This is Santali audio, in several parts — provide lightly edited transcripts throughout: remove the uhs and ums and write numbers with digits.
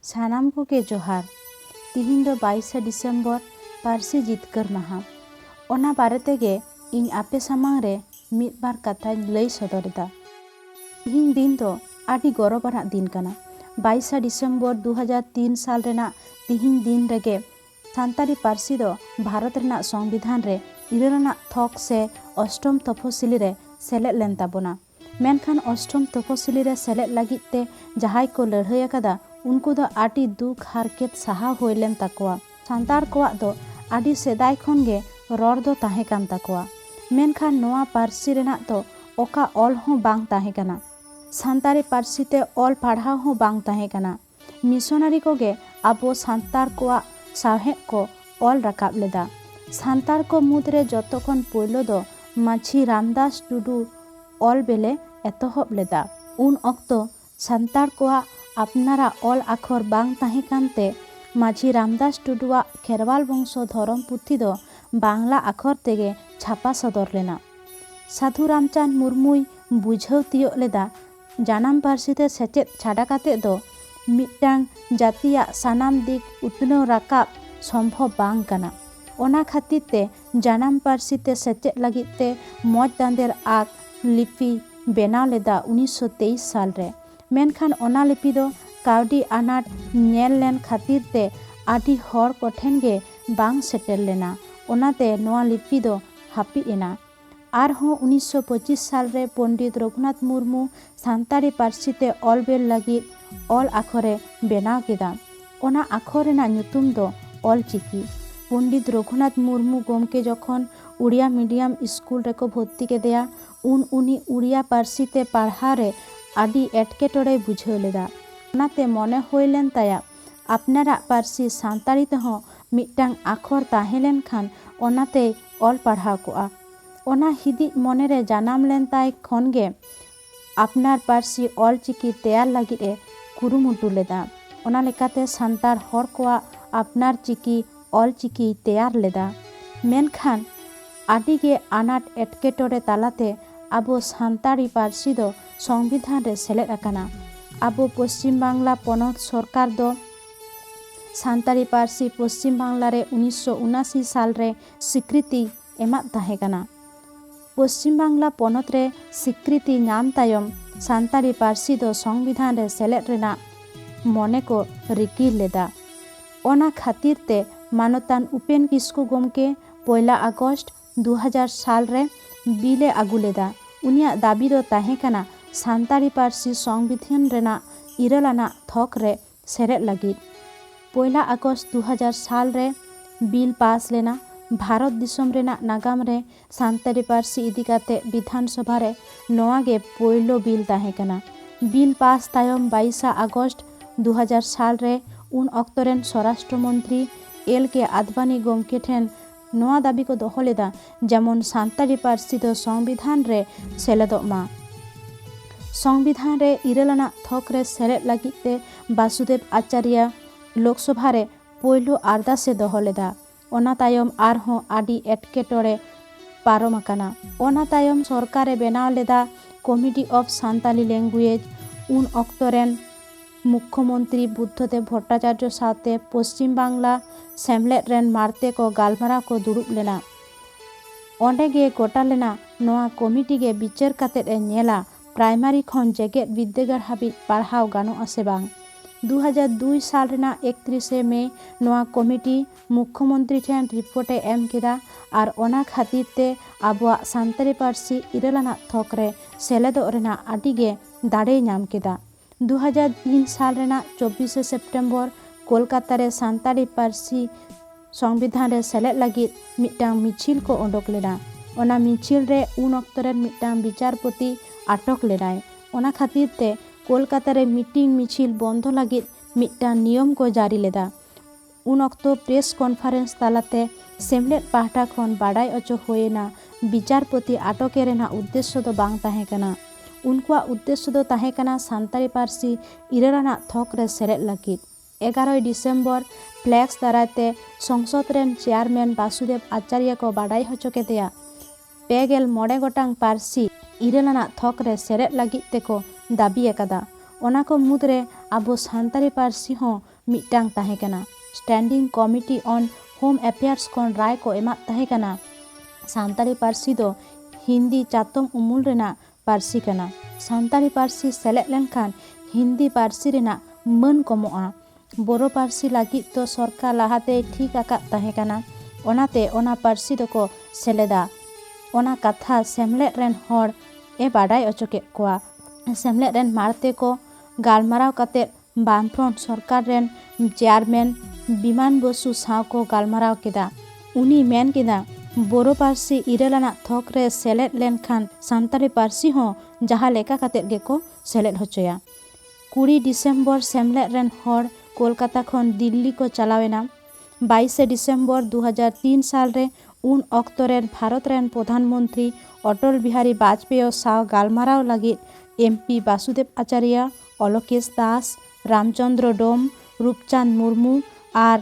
सानाम कोगे जोहार। तिहिन दो 22 डिसेम्बर पारसी जितकर माहा। ओना बारे तेगे इन आपे सामांग रे मिद बार कथा लई सदरेदा। तिहिन दिन दो आदि गौरवाना दिन कना। 22 डिसेम्बर 2003 साल रेना तिहिन दिन रेगे सान्ताली पारसी दो भारत रेना संविधान रे इराना थक से अष्टम तफसिली रे सेलेद लेन ताबोना। मेनखान अष्टम तफसिली रे सेलेद लागिद ते जहाय को लड़ाई अकादा उनको दो आटी दुख हारकेत साहा होय लेन ताकोआ। सान्तार कोआ दो आदि सेदाय खन गे रड़ दो ताहे कान ताकोआ। मेनखान नोआ पारसी रेना तो ओका ऑल हो बांग ताहे कना। सान्तारी पारसी ते ऑल पढ़ाव हो बांग ताहे कना। मिशनरी कोगे आबो सान्तार कोआ साहेब को ऑल रकाब लेदा। सान्तार को मुद्रे जतोखन पोयलो दो माछी रामदास टुडू ऑल बेले एतहब लेदा। उन अक्तो सान्तार कोआ अपनारा ऑल आखर बांग ताहे कानते माझी रामदास टुडुआ खेरवाल वंशो धरम पुथी दो बांगला आखर तेगे छापा सदर लेना। साधु रामचांद मुर्मुई बुझाव तियोग लेदा जानाम पारसीते सेचेद छाड़ा काते दो मिटांग जातिया सानाम दिक उतनो राकाब संभव बांग कना। ओना खातिर ते जानाम पारसीते सेचेद लगिते मौज दांदेर आग लिपि बेनाव लेदा 1923 साल रे। मेनखान ओना लिपि दो कावडी आनाट नेल लेन खातिर ते आदि हर कोठेन गे बांग सेटेल लेना। ओनाते नोआ लिपि दो हापी एना। आरहों 1925 साल रे पंडित रघुनाथ मुर्मू सान्तारी पारसीते ऑल बेल लगिद ऑल आखरे बेनाव केदा। ओना आखर रेना ᱧᱩᱛᱩᱢ दो ऑल चिकी। पंडित रघुनाथ मुर्मू गोमके जखन उड़िया मीडियम स्कूल रेको भर्ती केदेया उन उनी उड़िया पारसीते पढ़ा रे आदि एटकेटोड़े बुझाव लेदा। ओनाते मने होय लेन ताया अपनारा पारसी सान्तारी तेहों मिटांग आखर ताहे लेन खान ओनाते ऑल पढ़ाव कोआ। ओना हिदी मने रे जानाम लेन ताय खनगे अपनार पारसी ऑल चिकी तैयार लगिद ए कुरुमुटु लेदा। ओना लेकाते सान्तार हर कोआ अपनार चिकी ऑल चिकी तैयार लेदा। मेनखान आदि गे आनाट एटकेटोड़े तालाते आबो सान्तारी पारसी दो संविधान रे सेलेद आकाना। आबो पश्चिम बांगला पनत सरकार दो सान्तारी पारसी पश्चिम बांगला रे 1979 साल रे स्वीकृति एमाद ताहे कना। पश्चिम बांगला पनत रे स्वीकृति नाम तायम सान्तारी पारसी दो संविधान रे सेलेद रेना मने को रिकी लेदा। ओना खातिर ते मानतान उपेन किस्कु गोमके 1 अगस्त 2000 साल रे बिले आगु लेदा। उनिया दाबी दो ताहे कना सान्तारी पारसी संविधान रेना इरालाना थक रे सेरेद लगिद। 1 अगस्त 2000 साल रे बिल पास लेना। भारत दिसम रेना नागाम रे सान्तारी पारसी इदी काते विधानसभा रे नोआ गे पोयलो बिल ताहे कना। बिल पास तायम 22 अगस्त 2000 साल रे उन अक्तरेन स्वराष्ट्र मंत्री एल के आदवानी गोमके ठेन नोआ दाबी को दोहो लेदा जेमन सान्तारी पारसी दो संविधान रे सेलेदोग मा। संविधान रे इरालाना थक रे सेलेद लगिद ते वासुदेव आचार्य लोकसभा रे पोयलो आरदासे दोहो लेदा। ओना तायम आरहों आदि एटकेटोड़े पारम आकाना। ओना तायम सरकारे बेनाव लेदा कमिटी ऑफ सान्ताली लैंग्वेज। उन अक्तरेन मुख्यमंत्री बुद्धदेव भट्टाचार्य साथे पश्चिम बांगला सेमलेद रेन मारते को गालमारा को दुड़ुब लेना। ओंडे गे गोटा लेना नोआ कमिटी गे बिचार कातेद ए नेला प्राइमारी खन जेगेद विद्यागार हाबिज पढ़ाव गानो आसे बांग। 2002 साल रेना 31 मई नोआ कमिटी मुख्यमंत्री ठेन रिपोर्टे एम केदा आर ओना खातिर ते आबोआ सान्तारी पारसी इरालाना थक रे सेलेदोग रेना आदि गे दाड़े नाम केदा। 2003 साल रेना 24 सेप्टेम्बर कोलकाता रे सान्तारी पारसी संविधान रे सेलेद लगिद मिटांग मिछिल को ओडोक लेना। ओना मिछिल रे उन अक्तरेन मिटांग विचारपति आटक लेनाय। ओना खातिर ते कोलकाता रे मीटिंग मिछिल बंधो लगिद मिटांग नियम को जारी लेदा। उन अक्तो प्रेस कॉन्फ्रेंस तालाते सेमलेद पाहटा खन बाडाय अचो होयेना विचारपति आटके रेना उद्देश्य दो बांग ताहे कना। उनकुआ उद्देश्य दो ताहे कना सान्तारी पारसी इरालाना थक रे सेलेद लगिद। 11 डिसेम्बर फ्लैक्स दारायते संसद रेन चेयरमैन वासुदेव आचार्य को बाडाय हचो केदेया 2 मोड़े गोटांग पारसी इरालाना थक रे सेलेद लगिद तेको दाबी एकादा। ᱚᱱᱟ ᱠᱚ ᱢᱩᱫᱽᱨᱮ ᱟᱵᱚ ᱥᱟᱱᱛᱟᱲᱤ ᱯᱟᱹᱨᱥᱤ ᱦᱚᱸ ᱢᱤᱫᱴᱟᱝ ᱛᱟᱦᱮᱸ ᱠᱟᱱᱟ। ᱥᱴᱮᱱᱰᱤᱝ ᱠᱚᱢᱤᱴᱤ ᱚᱱ ᱦᱳᱢ ᱮᱯᱷᱮᱭᱟर्स ᱠᱷᱚᱱ ᱨᱟᱭ ᱠᱚ ᱮᱢᱟᱜ ᱛᱟᱦᱮᱸ ᱠᱟᱱᱟ ᱥᱟᱱᱛᱟᱲᱤ ᱯᱟᱹᱨᱥᱤ ᱫᱚ हिंदी चातम उमुल रेना पार्सी कना। सानताली पार्सी सेलेद लेनखान हिंदी पार्सी रेना मान कमोआ। बोरो पार्सी लागिद तो सरकार लाहाते ठीक आकाद ताहें कना। ओनाते ओना पार्सी दको सेलेदा। ओना कथा सेमलेद रेन हर ए बाडाय अचोकेद कोआ। सेमलेद रेन मारते को गालमाराव काते बामफ्रंट सरकार रेन चेयरमैन विमान बसु साव को गालमाराव केदा। उनी मेन केदा बोरो पार्सी इरेलाना थोक रे सेलेद लेनखान सानताली पार्सी हों जहाँ लेका कातेद गेको सेलेद होचोया। 20 डिसेम्बर सेमलेद रेन हर कोलकाता खन दिल्ली को चलावेना। 22 डिसेम्बर 2003 साल रे उन अक्तो रेन भारत रेन प्रधानमंत्री अटल बिहारी वाजपेयी साव गालमाराव लागिद एमपी वासुदेव आचार्य, अलकेश दास, रामचंद्र डोम, रूपचांद मुर्मू और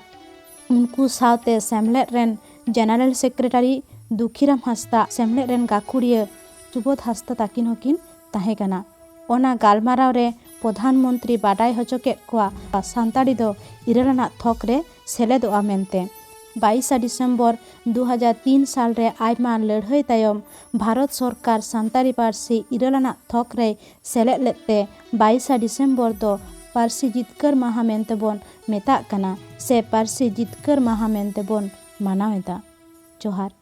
उनको सावते सेमलेद रेन जेनरल सेक्रेटारी दुखीराम हांसदा सेमलेद रेन गाखुड़िया सुबोध हांसदा ताकिन हकिन ताहें कना। ओना गालमाराव रे प्रधानमंत्री बाडाय हचोकेद कोआ सानताड़ी दो इरेलाना थोक रे सेलेदोआ मेनते। 22 डिसेम्बर 2003 साल रे आयमा लड़ाई तायम भारत सरकार सानताड़ी पार्सी इरेलाना थोक रे सेलेद लेते 22 डिसेम्बर दो पार्सी जितकर माहा मेनते बोन मेताग कना से पार्सी जितकर माहा मेनते बोन मानावेदा। जोहार।